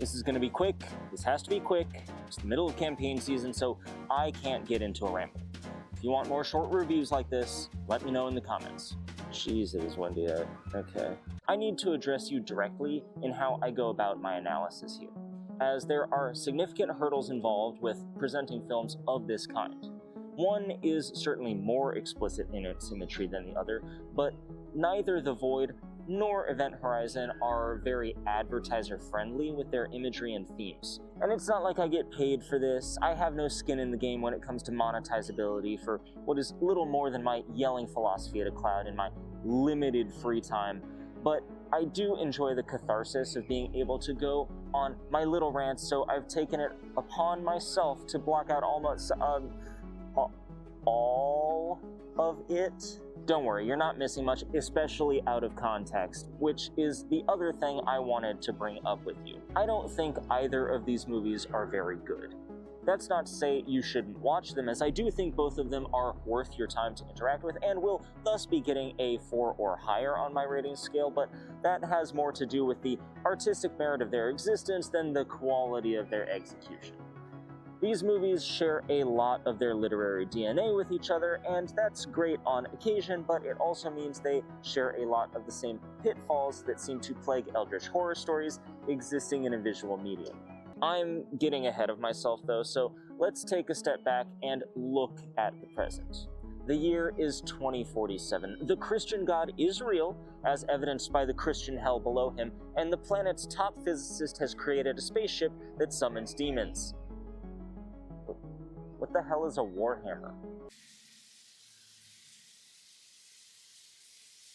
This is going to be quick. This has to be quick. It's the middle of campaign season, so I can't get into a ramble. If you want more short reviews like this, let me know in the comments. Jesus, Wendy, okay. I need to address you directly in how I go about my analysis here, as there are significant hurdles involved with presenting films of this kind. One is certainly more explicit in its symmetry than the other, but neither The Void nor Event Horizon are very advertiser-friendly with their imagery and themes. And it's not like I get paid for this. I have no skin in the game when it comes to monetizability for what is little more than my yelling philosophy at a cloud in my limited free time. But I do enjoy the catharsis of being able to go on my little rants, so I've taken it upon myself to block out almost all of it. Don't worry, you're not missing much, especially out of context, which is the other thing I wanted to bring up with you. I don't think either of these movies are very good. That's not to say you shouldn't watch them, as I do think both of them are worth your time to interact with and will thus be getting a 4 or higher on my rating scale, but that has more to do with the artistic merit of their existence than the quality of their execution. These movies share a lot of their literary DNA with each other, and that's great on occasion, but it also means they share a lot of the same pitfalls that seem to plague Eldritch horror stories existing in a visual medium. I'm getting ahead of myself though, so let's take a step back and look at the present. The year is 2047. The Christian god is real, as evidenced by the Christian hell below him, and the planet's top physicist has created a spaceship that summons demons. What the hell is a warhammer?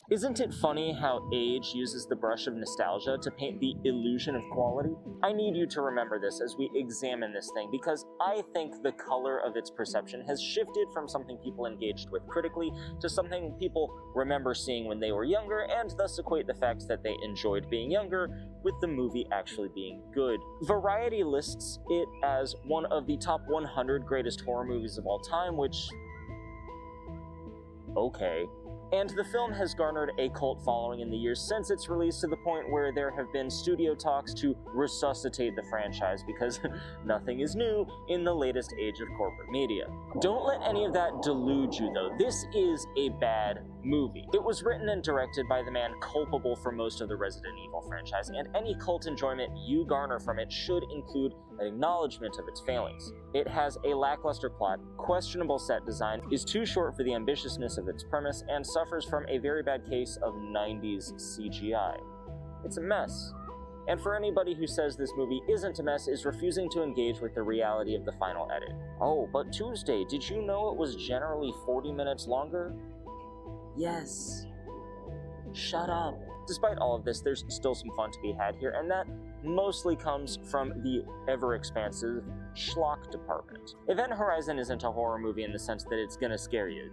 Isn't it funny how age uses the brush of nostalgia to paint the illusion of quality? I need you to remember this as we examine this thing, because I think the color of its perception has shifted from something people engaged with critically to something people remember seeing when they were younger, and thus equate the fact that they enjoyed being younger with the movie actually being good. Variety lists it as one of the top 100 greatest horror movies of all time, which... okay. And the film has garnered a cult following in the years since its release, to the point where there have been studio talks to resuscitate the franchise, because nothing is new in the latest age of corporate media. Don't let any of that delude you though. This is a bad movie. It was written and directed by the man culpable for most of the Resident Evil franchise, and any cult enjoyment you garner from it should include an acknowledgement of its failings. It has a lackluster plot, questionable set design, is too short for the ambitiousness of its premise, and suffers from a very bad case of 90s CGI. It's a mess. And for anybody who says this movie isn't a mess is refusing to engage with the reality of the final edit. Oh, but Tuesday, did you know it was generally 40 minutes longer? Yes. Shut up. Despite all of this, there's still some fun to be had here, and that mostly comes from the ever-expansive schlock department. Event Horizon isn't a horror movie in the sense that it's gonna scare you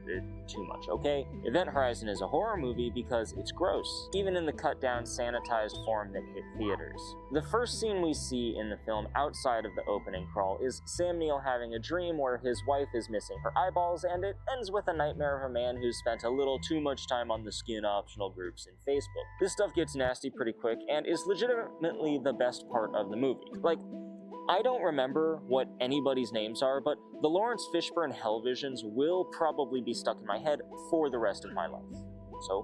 too much, okay? Event Horizon is a horror movie because it's gross, even in the cut-down, sanitized form that hit theaters. The first scene we see in the film outside of the opening crawl is Sam Neill having a dream where his wife is missing her eyeballs, and it ends with a nightmare of a man who's spent a little too much time on the skin-optional groups in Facebook. This stuff gets nasty pretty quick and is legitimately the best part of the movie. Like, I don't remember what anybody's names are, but the Lawrence Fishburne hell visions will probably be stuck in my head for the rest of my life. So,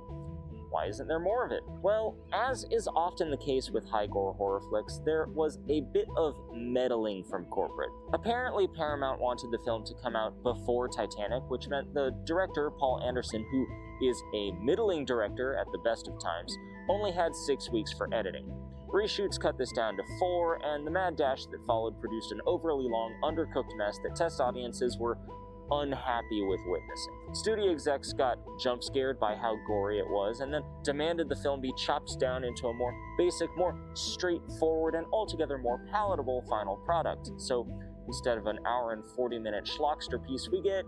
why isn't there more of it? Well, as is often the case with high-gore horror flicks, there was a bit of meddling from corporate. Apparently, Paramount wanted the film to come out before Titanic, which meant the director, Paul Anderson, who is a middling director at the best of times, only had 6 weeks for editing. Reshoots cut this down to 4, and the mad dash that followed produced an overly long, undercooked mess that test audiences were unhappy with witnessing. Studio execs got jump scared by how gory it was, and then demanded the film be chopped down into a more basic, more straightforward, and altogether more palatable final product. So instead of an hour and 40-minute schlockster piece, we get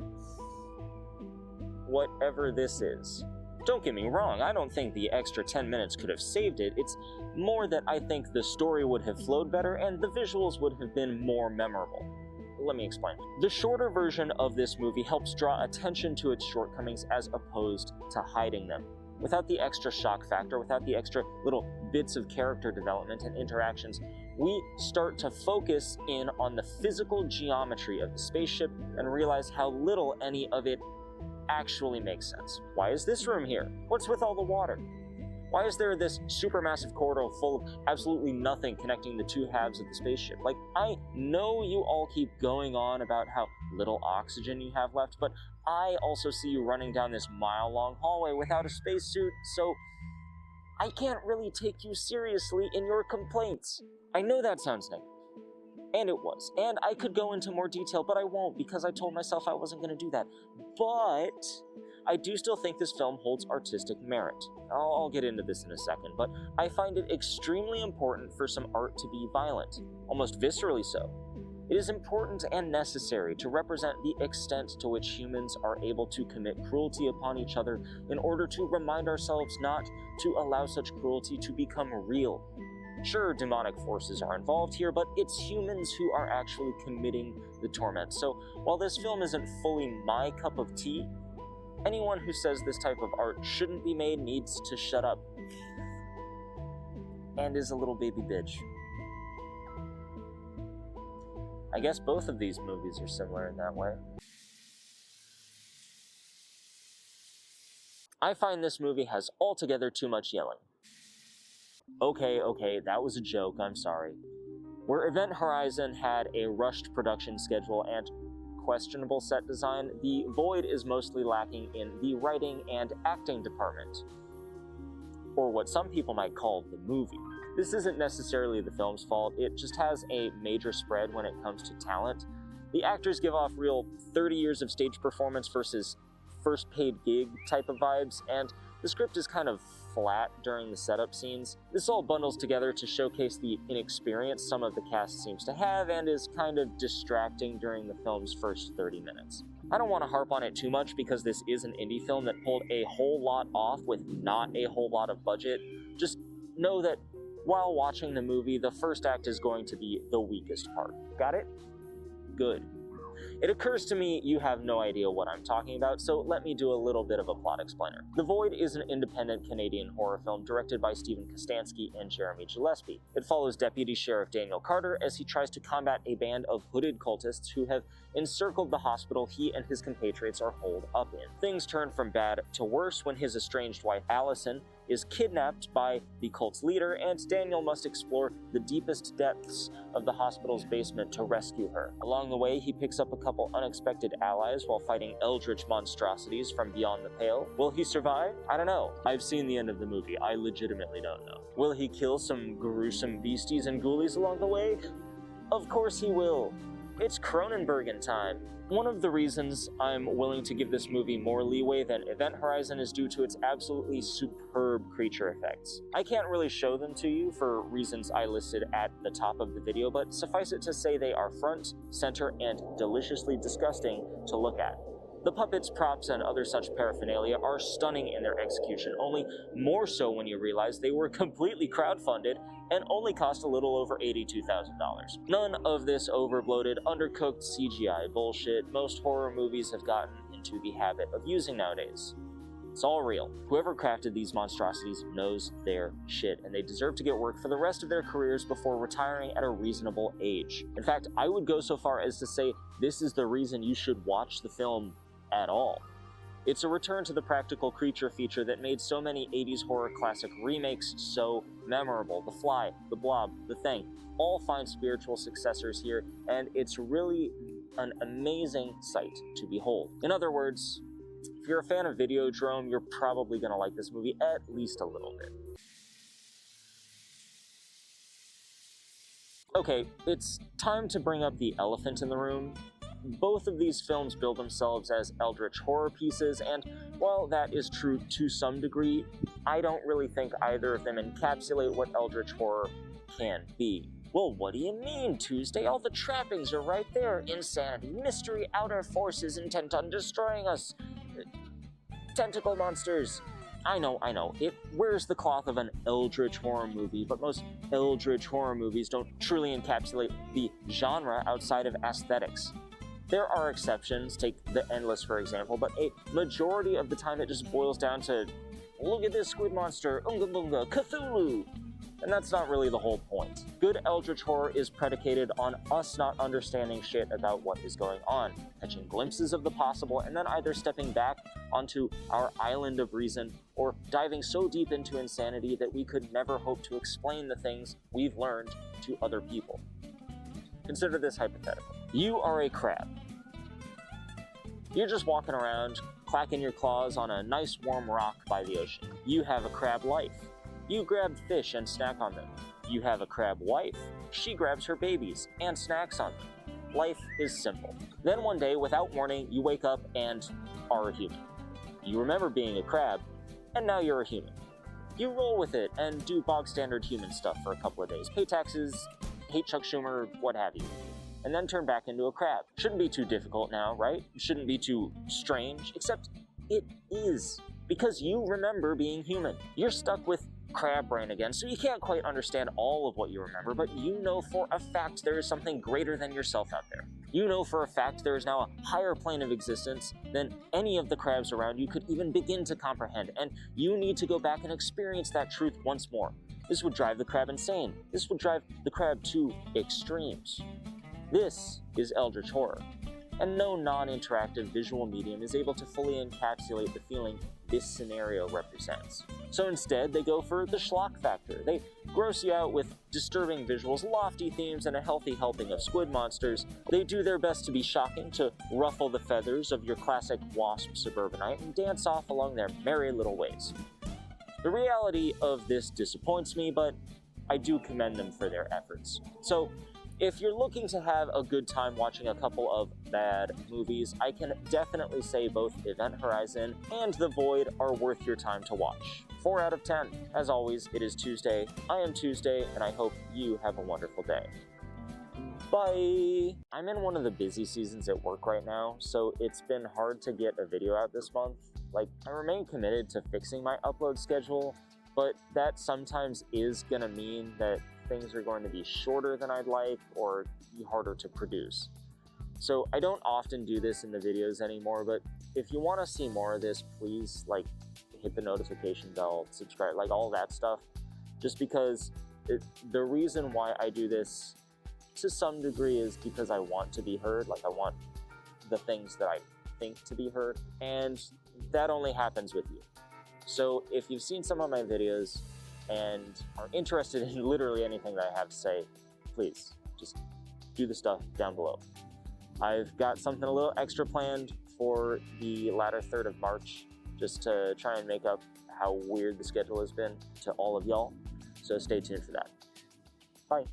whatever this is. Don't get me wrong, I don't think the extra 10 minutes could have saved it. It's more that I think the story would have flowed better and the visuals would have been more memorable. Let me explain. The shorter version of this movie helps draw attention to its shortcomings as opposed to hiding them. Without the extra shock factor, without the extra little bits of character development and interactions, we start to focus in on the physical geometry of the spaceship and realize how little any of it actually makes sense. Why is this room here? What's with all the water? Why is there this supermassive corridor full of absolutely nothing connecting the two halves of the spaceship? Like, I know you all keep going on about how little oxygen you have left, but I also see you running down this mile-long hallway without a spacesuit, so I can't really take you seriously in your complaints. I know that sounds negative. And it was. And I could go into more detail, but I won't because I told myself I wasn't going to do that. But I do still think this film holds artistic merit. I'll get into this in a second, but I find it extremely important for some art to be violent, almost viscerally so. It is important and necessary to represent the extent to which humans are able to commit cruelty upon each other in order to remind ourselves not to allow such cruelty to become real. Sure, demonic forces are involved here, but it's humans who are actually committing the torment. So while this film isn't fully my cup of tea, anyone who says this type of art shouldn't be made needs to shut up. And is a little baby bitch. I guess both of these movies are similar in that way. I find this movie has altogether too much yelling. Okay, that was a joke, I'm sorry. Where Event Horizon had a rushed production schedule and questionable set design, The Void is mostly lacking in the writing and acting department, or what some people might call the movie. This isn't necessarily the film's fault, it just has a major spread when it comes to talent. The actors give off real 30 years of stage performance versus first paid gig type of vibes, and the script is kind of flat during the setup scenes. This all bundles together to showcase the inexperience some of the cast seems to have and is kind of distracting during the film's first 30 minutes. I don't want to harp on it too much because this is an indie film that pulled a whole lot off with not a whole lot of budget. Just know that while watching the movie, the first act is going to be the weakest part. Got it? Good. It occurs to me you have no idea what I'm talking about, so let me do a little bit of a plot explainer. The Void is an independent Canadian horror film directed by Stephen Kostanski and Jeremy Gillespie. It follows Deputy Sheriff Daniel Carter as he tries to combat a band of hooded cultists who have encircled the hospital he and his compatriots are holed up in. Things turn from bad to worse when his estranged wife Allison is kidnapped by the cult's leader, and Daniel must explore the deepest depths of the hospital's basement to rescue her. Along the way, he picks up a couple unexpected allies while fighting eldritch monstrosities from beyond the pale. Will he survive? I don't know. I've seen the end of the movie. I legitimately don't know. Will he kill some gruesome beasties and ghoulies along the way? Of course he will. It's Cronenberg time. One of the reasons I'm willing to give this movie more leeway than Event Horizon is due to its absolutely superb creature effects. I can't really show them to you for reasons I listed at the top of the video, but suffice it to say they are front, center, and deliciously disgusting to look at. The puppets, props, and other such paraphernalia are stunning in their execution, only more so when you realize they were completely crowdfunded and only cost a little over $82,000. None of this overbloated, undercooked CGI bullshit most horror movies have gotten into the habit of using nowadays. It's all real. Whoever crafted these monstrosities knows their shit, and they deserve to get work for the rest of their careers before retiring at a reasonable age. In fact, I would go so far as to say this is the reason you should watch the film at all. It's a return to the practical creature feature that made so many 80s horror classic remakes so memorable. The Fly, The Blob, The Thing, all find spiritual successors here, and it's really an amazing sight to behold. In other words, if you're a fan of Videodrome, you're probably gonna like this movie at least a little bit. Okay, it's time to bring up the elephant in the room. Both of these films bill themselves as eldritch horror pieces, and while that is true to some degree, I don't really think either of them encapsulate what eldritch horror can be. Well, what do you mean, Tuesday? All the trappings are right there. Insanity, mystery, outer forces intent on destroying us. Tentacle monsters. I know. It wears the cloth of an eldritch horror movie, but most eldritch horror movies don't truly encapsulate the genre outside of aesthetics. There are exceptions, take The Endless for example, but a majority of the time it just boils down to, look at this squid monster, Unga Bunga, Cthulhu! And that's not really the whole point. Good Eldritch horror is predicated on us not understanding shit about what is going on, catching glimpses of the possible, and then either stepping back onto our island of reason or diving so deep into insanity that we could never hope to explain the things we've learned to other people. Consider this hypothetical. You are a crab. You're just walking around, clacking your claws on a nice warm rock by the ocean. You have a crab life. You grab fish and snack on them. You have a crab wife. She grabs her babies and snacks on them. Life is simple. Then one day, without warning, you wake up and are a human. You remember being a crab, and now you're a human. You roll with it and do bog standard human stuff for a couple of days. Pay taxes, hate Chuck Schumer, what have you. And then turn back into a crab. Shouldn't be too difficult now, right? Shouldn't be too strange, except it is. Because you remember being human. You're stuck with crab brain again, so you can't quite understand all of what you remember, but you know for a fact there is something greater than yourself out there. You know for a fact there is now a higher plane of existence than any of the crabs around you could even begin to comprehend, and you need to go back and experience that truth once more. This would drive the crab insane. This would drive the crab to extremes. This is Eldritch horror, and no non-interactive visual medium is able to fully encapsulate the feeling this scenario represents. So instead, they go for the schlock factor. They gross you out with disturbing visuals, lofty themes, and a healthy helping of squid monsters. They do their best to be shocking, to ruffle the feathers of your classic wasp suburbanite, and dance off along their merry little ways. The reality of this disappoints me, but I do commend them for their efforts. So, if you're looking to have a good time watching a couple of bad movies, I can definitely say both Event Horizon and The Void are worth your time to watch. 4 out of 10. As always, it is Tuesday. I am Tuesday, and I hope you have a wonderful day. Bye! I'm in one of the busy seasons at work right now, so it's been hard to get a video out this month. I remain committed to fixing my upload schedule, but that sometimes is gonna mean that things are going to be shorter than I'd like or be harder to produce. So I don't often do this in the videos anymore, but if you want to see more of this, please hit the notification bell, subscribe, all that stuff. Just because the reason why I do this to some degree is because I want to be heard. I want the things that I think to be heard, and that only happens with you. So if you've seen some of my videos and are interested in literally anything that I have to say, please just do the stuff down below. I've got something a little extra planned for the latter third of March, just to try and make up how weird the schedule has been to all of y'all. So stay tuned for that. Bye.